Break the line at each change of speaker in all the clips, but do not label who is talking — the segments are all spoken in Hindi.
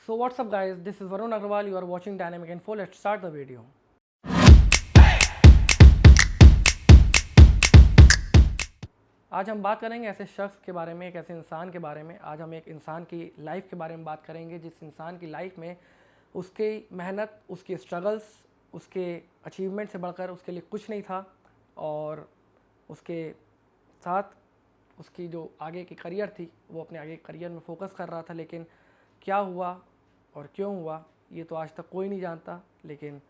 So what's up guys, this is Varun Agarwal, you are watching Dynamic Info. Let's start the video. आज हम बात करेंगे ऐसे शख्स के बारे में, एक ऐसे इंसान के बारे में। आज हम एक इंसान की लाइफ के बारे में बात करेंगे जिस इंसान की लाइफ में उसकी मेहनत, उसके स्ट्रगल्स, उसके अचीवमेंट से बढ़कर उसके लिए कुछ नहीं था और उसके साथ उसकी जो आगे की करियर थी वो अपने आगे करियर में फोकस कर रहा था। लेकिन क्या हुआ और क्यों हुआ ये तो आज तक कोई नहीं जानता, लेकिन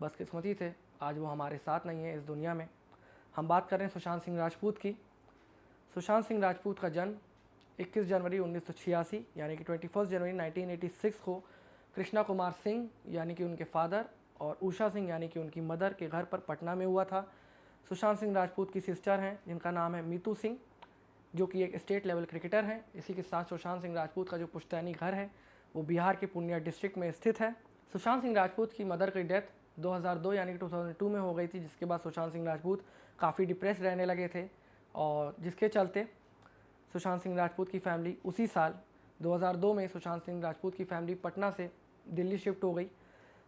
बस किस्मती से आज वो हमारे साथ नहीं है इस दुनिया में। हम बात कर रहे हैं सुशांत सिंह राजपूत की। सुशांत सिंह राजपूत का जन्म 21 जनवरी 1986 यानी कि 21 जनवरी 1986 को कृष्णा कुमार सिंह यानी कि उनके फादर और उषा सिंह यानी कि उनकी मदर के घर पर पटना में हुआ था। सुशांत सिंह राजपूत की सिस्टर हैं जिनका नाम है मीतू सिंह, जो कि एक स्टेट लेवल क्रिकेटर हैं। इसी के साथ सुशांत सिंह राजपूत का जो पुश्तैनी घर है वो बिहार के पूर्णिया डिस्ट्रिक्ट में स्थित है। सुशांत सिंह राजपूत की मदर की डेथ 2002 यानी कि 2002 में हो गई थी, जिसके बाद सुशांत सिंह राजपूत काफ़ी डिप्रेस रहने लगे थे और जिसके चलते सुशांत सिंह राजपूत की फैमिली उसी साल 2002 में सुशांत सिंह राजपूत की फैमिली पटना से दिल्ली शिफ्ट हो गई।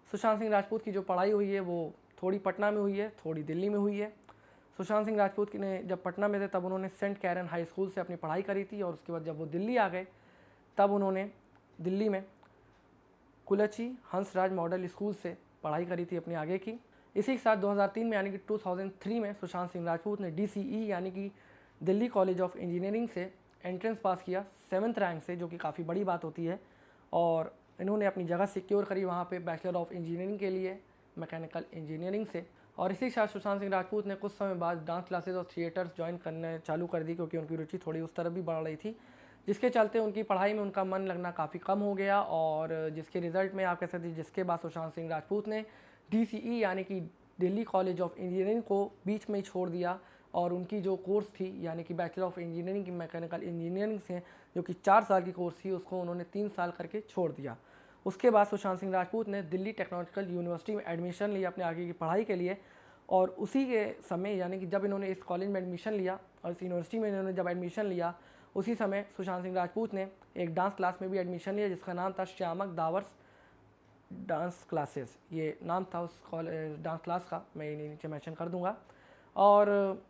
सुशांत सिंह राजपूत की जो पढ़ाई हुई है वो थोड़ी पटना में हुई है, थोड़ी दिल्ली में हुई है। सुशांत सिंह राजपूत ने जब पटना में थे तब उन्होंने सेंट कैरन हाई स्कूल से अपनी पढ़ाई करी थी और उसके बाद जब वो दिल्ली आ गए तब उन्होंने दिल्ली में कुलची हंसराज मॉडल स्कूल से पढ़ाई करी थी अपनी आगे की। इसी के साथ 2003 में यानी कि 2003 में सुशांत सिंह राजपूत ने DCE यानी कि दिल्ली कॉलेज ऑफ इंजीनियरिंग से एंट्रेंस पास किया 7th रैंक से, जो कि काफ़ी बड़ी बात होती है। और इन्होंने अपनी जगह सिक्योर करी वहाँ पे बैचलर ऑफ इंजीनियरिंग के लिए मैकेनिकल इंजीनियरिंग से। और इसी के साथ सुशांत सिंह राजपूत ने कुछ समय बाद डांस क्लासेस और थिएटर्स ज्वाइन करने चालू कर दी, क्योंकि उनकी रुचि थोड़ी उस तरफ भी बढ़ रही थी, जिसके चलते उनकी पढ़ाई में उनका मन लगना काफ़ी कम हो गया। और जिसके रिज़ल्ट में आप कह सकते हैं जिसके बाद सुशांत सिंह राजपूत ने DCE यानी कि दिल्ली कॉलेज ऑफ इंजीनियरिंग को बीच में ही छोड़ दिया और उनकी जो कोर्स थी यानी कि बैचलर ऑफ इंजीनियरिंग की मैकेनिकल इंजीनियरिंग से, जो कि 4 साल की कोर्स थी, उसको उन्होंने 3 साल करके छोड़ दिया। उसके बाद सुशांत सिंह राजपूत ने दिल्ली टेक्नोलॉजिकल यूनिवर्सिटी में एडमिशन लिया अपने आगे की पढ़ाई के लिए। और उसी के समय यानी कि जब इन्होंने इस कॉलेज में एडमिशन लिया और इस यूनिवर्सिटी में इन्होंने जब एडमिशन लिया उसी समय सुशांत सिंह राजपूत ने एक डांस क्लास में भी एडमिशन लिया जिसका नाम था श्यामक दावर्स डांस क्लासेस। ये नाम था उस डांस क्लास का, मैं नीचे मेंशन कर दूंगा। और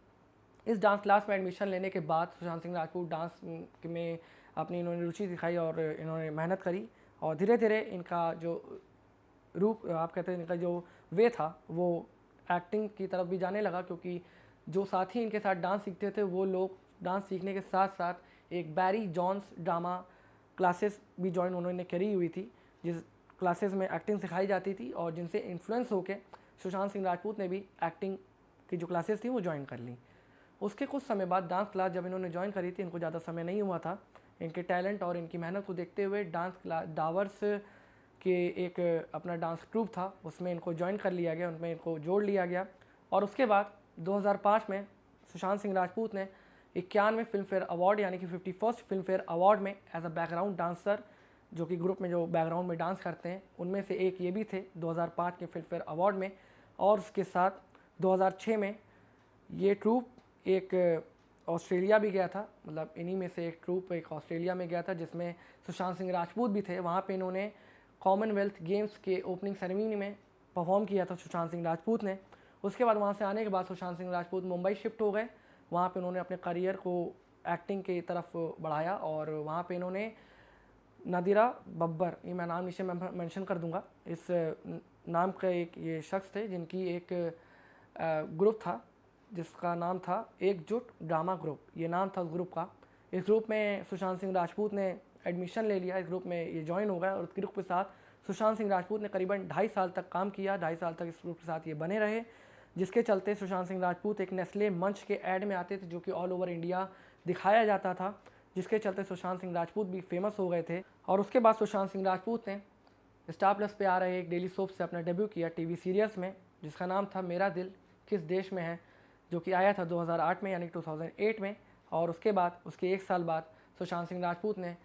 इस डांस क्लास में एडमिशन लेने के बाद सुशांत सिंह राजपूत डांस में अपनी इन्होंने रुचि दिखाई और इन्होंने मेहनत करी और धीरे धीरे इनका जो रूप आप कहते हैं इनका जो वे था वो एक्टिंग की तरफ भी जाने लगा, क्योंकि जो साथी इनके साथ डांस सीखते थे वो लोग डांस सीखने के साथ साथ एक बैरी जॉन्स ड्रामा क्लासेस भी ज्वाइन उन्होंने करी हुई थी, जिस क्लासेस में एक्टिंग सिखाई जाती थी और जिनसे इन्फ्लुएंस होकर सुशांत सिंह राजपूत ने भी एक्टिंग की जो क्लासेस थी वो ज्वाइन कर ली। उसके कुछ समय बाद डांस क्लास जब इन्होंने ज्वाइन करी थी, इनको ज़्यादा समय नहीं हुआ था, इनके टैलेंट और इनकी मेहनत को देखते हुए डांस क्लास डावर्स के एक अपना डांस ट्रूप था उसमें इनको ज्वाइन कर लिया गया, उनमें इनको जोड़ लिया गया। और उसके बाद 2005 में सुशांत सिंह राजपूत ने 91वें फिल्म फेयर अवार्ड यानी कि 51st फिल्म फेयर अवार्ड में एज अ बैकग्राउंड डांसर, जो कि ग्रुप में जो बैकग्राउंड में डांस करते हैं उनमें से एक ये भी थे 2005 के फिल्म फेयर अवार्ड में। और उसके साथ 2006 में ये ट्रूप एक ऑस्ट्रेलिया भी गया था, मतलब इन्हीं में से एक ट्रूप एक ऑस्ट्रेलिया में गया था जिसमें सुशांत सिंह राजपूत भी थे। वहाँ पे इन्होंने कॉमनवेल्थ गेम्स के ओपनिंग सेरेमनी में परफॉर्म किया था सुशांत सिंह राजपूत ने। उसके बाद वहाँ से आने के बाद सुशांत सिंह राजपूत मुंबई शिफ्ट हो गए। वहाँ पे उन्होंने अपने करियर को एक्टिंग की तरफ बढ़ाया और वहाँ पे इन्होंने नादिरा बब्बर, ये मैं नाम नीचे मेंशन कर दूंगा, इस नाम का एक ये शख्स थे जिनकी एक ग्रुप था जिसका नाम था एकजुट ड्रामा ग्रुप, ये नाम था उस ग्रुप का। इस ग्रुप में सुशांत सिंह राजपूत ने एडमिशन ले लिया, इस ग्रुप में ये ज्वाइन हो गया और उस ग्रुप के साथ सुशांत सिंह राजपूत ने करीबन 2.5 साल तक काम किया। 2.5 साल तक इस ग्रुप के साथ ये बने रहे, जिसके चलते सुशांत सिंह राजपूत एक नेस्ले मंच के ऐड में आते थे जो कि ऑल ओवर इंडिया दिखाया जाता था, जिसके चलते सुशांत सिंह राजपूत भी फेमस हो गए थे। और उसके बाद सुशांत सिंह राजपूत ने स्टार प्लस पे आ रहे एक डेली सोप से अपना डेब्यू किया टीवी सीरियल्स में, जिसका नाम था मेरा दिल किस देश में है, जो कि आया था 2008 में यानी 2008 में। और उसके बाद उसके 1 साल बाद सुशांत सिंह राजपूत ने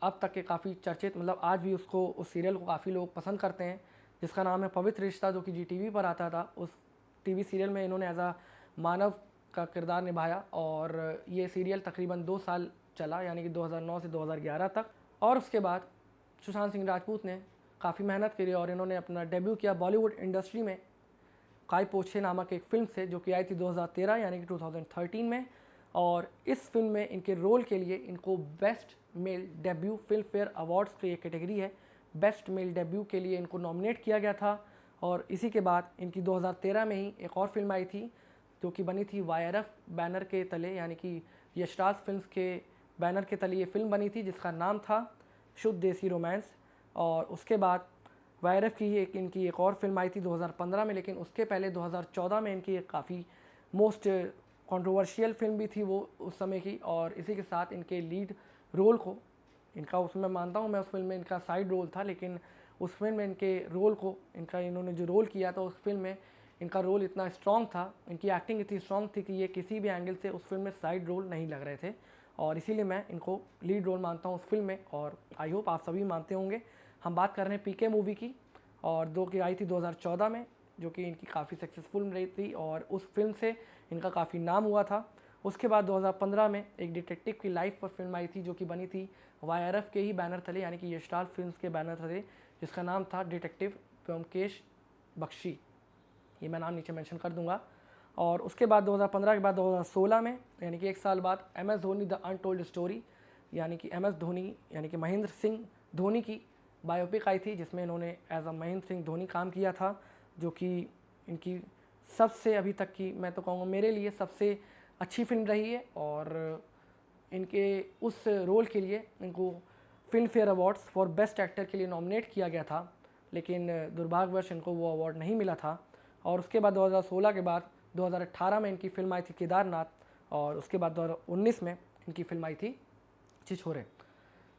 अब तक के काफ़ी चर्चित, मतलब आज भी उसको उस सीरियल को काफ़ी लोग पसंद करते हैं, जिसका नाम है पवित्र रिश्ता, जो कि GTV पर आता था। उस टीवी सीरियल में इन्होंने एज अ मानव का किरदार निभाया और ये सीरियल तकरीबन 2 साल चला, यानी कि 2009 से 2011 तक। और उसके बाद सुशांत सिंह राजपूत ने काफ़ी मेहनत करी और इन्होंने अपना डेब्यू किया बॉलीवुड इंडस्ट्री में काई पो छे नामक एक फ़िल्म से, जो कि आई थी 2013 यानी कि 2013 में। और इस फिल्म में इनके रोल के लिए इनको best male debut film fair awards की एक कैटेगरी है, बेस्ट मेल डेब्यू के लिए इनको नॉमिनेट किया गया था। और इसी के बाद इनकी 2013 में ही एक और फिल्म आई थी जो कि बनी थी YRF बैनर के तले, यानी कि यशराज फिल्म्स के बैनर के तले ये फिल्म बनी थी जिसका नाम था शुद्ध देसी रोमांस। और उसके बाद YRF की इनकी एक और फिल्म आई थी 2015 में, लेकिन उसके पहले 2014 में इनकी एक काफ़ी मोस्ट कंट्रोवर्शियल फिल्म भी थी वो उस समय की। और इसी के साथ इनके लीड रोल को इनका, उसमें मानता हूँ मैं उस फिल्म में इनका साइड रोल था, लेकिन उस फिल्म में इनके रोल को इन्होंने जो रोल किया था उस फिल्म में इनका रोल इतना स्ट्रॉन्ग था, इनकी एक्टिंग इतनी स्ट्रॉन्ग थी कि ये किसी भी एंगल से उस फिल्म में साइड रोल नहीं लग रहे थे। और इसीलिए मैं इनको लीड रोल मानता हूँ उस फिल्म में, और आई होप आप सभी मानते होंगे। हम बात कर रहे हैं PK मूवी की, और की आई थी 2014 में, जो कि इनकी काफ़ी सक्सेसफुल रही थी और उस फिल्म से इनका काफ़ी नाम हुआ था। उसके बाद 2015 में एक डिटेक्टिव की लाइफ पर फिल्म आई थी जो कि बनी थी YRF के ही बैनर तले, यानी कि यशराज फिल्म्स के बैनर तले, जिसका नाम था डिटेक्टिव ब्योमकेश बख्शी। ये मैं नाम नीचे मेंशन कर दूंगा। और उसके बाद 2015 के बाद 2016 में, यानी कि एक साल बाद, MS Dhoni the untold story, यानी कि MS धोनी यानी कि महेंद्र सिंह धोनी की बायोपिक आई थी, जिसमें इन्होंने एज अ महेंद्र सिंह धोनी काम किया था, जो कि इनकी सबसे अभी तक की, मैं तो कहूँगा मेरे लिए सबसे अच्छी फिल्म रही है। और इनके उस रोल के लिए इनको film fair awards for best actor के लिए नॉमिनेट किया गया था, लेकिन दुर्भाग्यवश इनको वो अवार्ड नहीं मिला था। और उसके बाद 2016 के बाद 2018 में इनकी फिल्म आई थी केदारनाथ, और उसके बाद 2019 में इनकी फिल्म आई थी छिछोरे।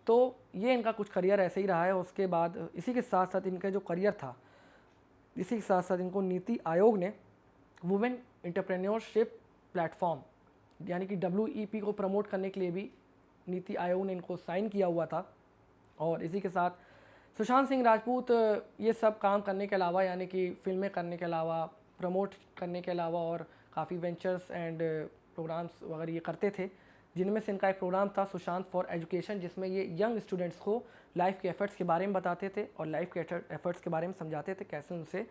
तो ये इनका कुछ करियर ऐसे ही रहा है। उसके बाद इसी के साथ साथ इनका जो करियर था, इसी के साथ साथ इनको नीति आयोग ने वुमेन एंटरप्रेन्योरशिप प्लेटफॉर्म यानी कि WEP को प्रमोट करने के लिए भी नीति आयोग ने इनको साइन किया हुआ था। और इसी के साथ सुशांत सिंह राजपूत ये सब काम करने के अलावा, यानी कि फिल्में करने के अलावा, प्रमोट करने के अलावा, और काफ़ी वेंचर्स एंड प्रोग्राम्स वगैरह ये करते थे, जिनमें से इनका एक प्रोग्राम था सुशांत फॉर एजुकेशन, जिसमें ये यंग स्टूडेंट्स को लाइफ के एफर्ट्स के बारे में बताते थे और लाइफ के एफर्ट्स के बारे में समझाते थे, कैसे उनसे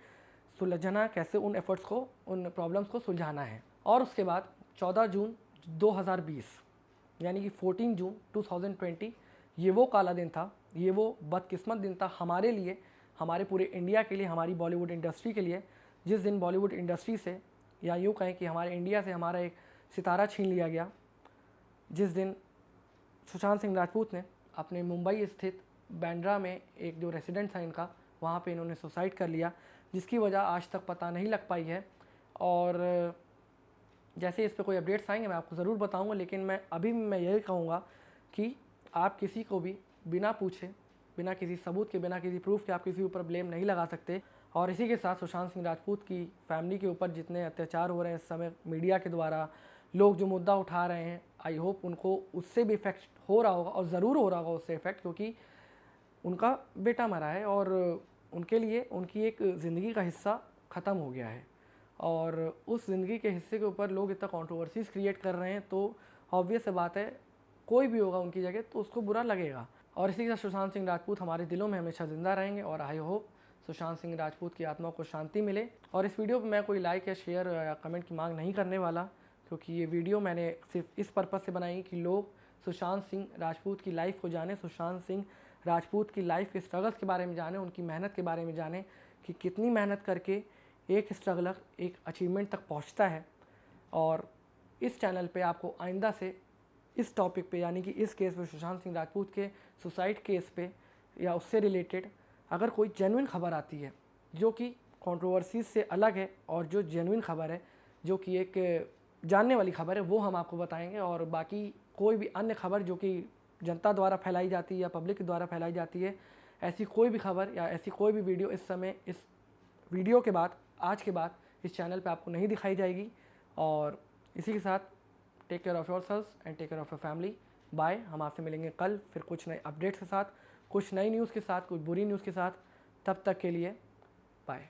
सुलझना, कैसे उन एफर्ट्स को, उन प्रॉब्लम्स को सुलझाना है। और उसके बाद 14 जून 2020 यानी कि 14 जून 2020, ये वो काला दिन था, ये वो बदकिस्मत दिन था हमारे लिए, हमारे पूरे इंडिया के लिए, हमारी बॉलीवुड इंडस्ट्री के लिए, जिस दिन बॉलीवुड इंडस्ट्री से, या यूँ कहें कि हमारे इंडिया से हमारा एक सितारा छीन लिया गया, जिस दिन सुशांत सिंह राजपूत ने अपने मुंबई स्थित बांद्रा में एक जो रेसिडेंट था इनका, वहाँ पे इन्होंने सुसाइड कर लिया, जिसकी वजह आज तक पता नहीं लग पाई है। और जैसे इस पे कोई अपडेट्स आएंगे मैं आपको ज़रूर बताऊंगा, लेकिन मैं यही कहूँगा कि आप किसी को भी बिना पूछे, बिना किसी सबूत के, बिना किसी प्रूफ के आप किसी ऊपर ब्लेम नहीं लगा सकते। और इसी के साथ सुशांत सिंह राजपूत की फैमिली के ऊपर जितने अत्याचार हो रहे हैं इस समय मीडिया के द्वारा, लोग जो मुद्दा उठा रहे हैं, आई होप उनको उससे भी इफेक्ट हो रहा होगा, और ज़रूर हो रहा होगा उससे इफेक्ट, क्योंकि उनका बेटा मरा है और उनके लिए उनकी एक ज़िंदगी का हिस्सा ख़त्म हो गया है, और उस ज़िंदगी के हिस्से के ऊपर लोग इतना कंट्रोवर्सीज क्रिएट कर रहे हैं, तो ऑब्वियस बात है कोई भी होगा उनकी जगह तो उसको बुरा लगेगा। और इसी के साथ सुशांत सिंह राजपूत हमारे दिलों में हमेशा ज़िंदा रहेंगे, और आई होप सुशांत सिंह राजपूत की आत्मा को शांति मिले। और इस वीडियो पर मैं कोई लाइक या शेयर या कमेंट की मांग नहीं करने वाला, क्योंकि ये वीडियो मैंने सिर्फ इस पर्पज़ से बनाई कि लोग सुशांत सिंह राजपूत की लाइफ को जाने, सुशांत सिंह राजपूत की लाइफ के स्ट्रगल्स के बारे में जाने, उनकी मेहनत के बारे में जाने कि कितनी मेहनत करके एक स्ट्रगलर एक अचीवमेंट तक पहुंचता है। और इस चैनल पे आपको आइंदा से इस टॉपिक पे, यानी कि इस केस पे, सुशांत सिंह राजपूत के सुसाइड केस पे या उससे रिलेटेड अगर कोई जेन्युइन खबर आती है जो कि कंट्रोवर्सीज से अलग है, और जो जेन्युइन खबर है, जो कि एक जानने वाली खबर है, वो हम आपको बताएंगे। और बाकी कोई भी अन्य खबर जो कि जनता द्वारा फैलाई जाती है या पब्लिक के द्वारा फैलाई जाती है, ऐसी कोई भी खबर या ऐसी कोई भी वीडियो इस समय, इस वीडियो के बाद, आज के बाद इस चैनल पे आपको नहीं दिखाई जाएगी। और इसी के साथ take care of yourselves and take care of your family. Bye. हम आपसे मिलेंगे कल फिर कुछ नए अपडेट्स के साथ, कुछ नई न्यूज़ के साथ, कुछ बुरी न्यूज़ के साथ। तब तक के लिए बाय।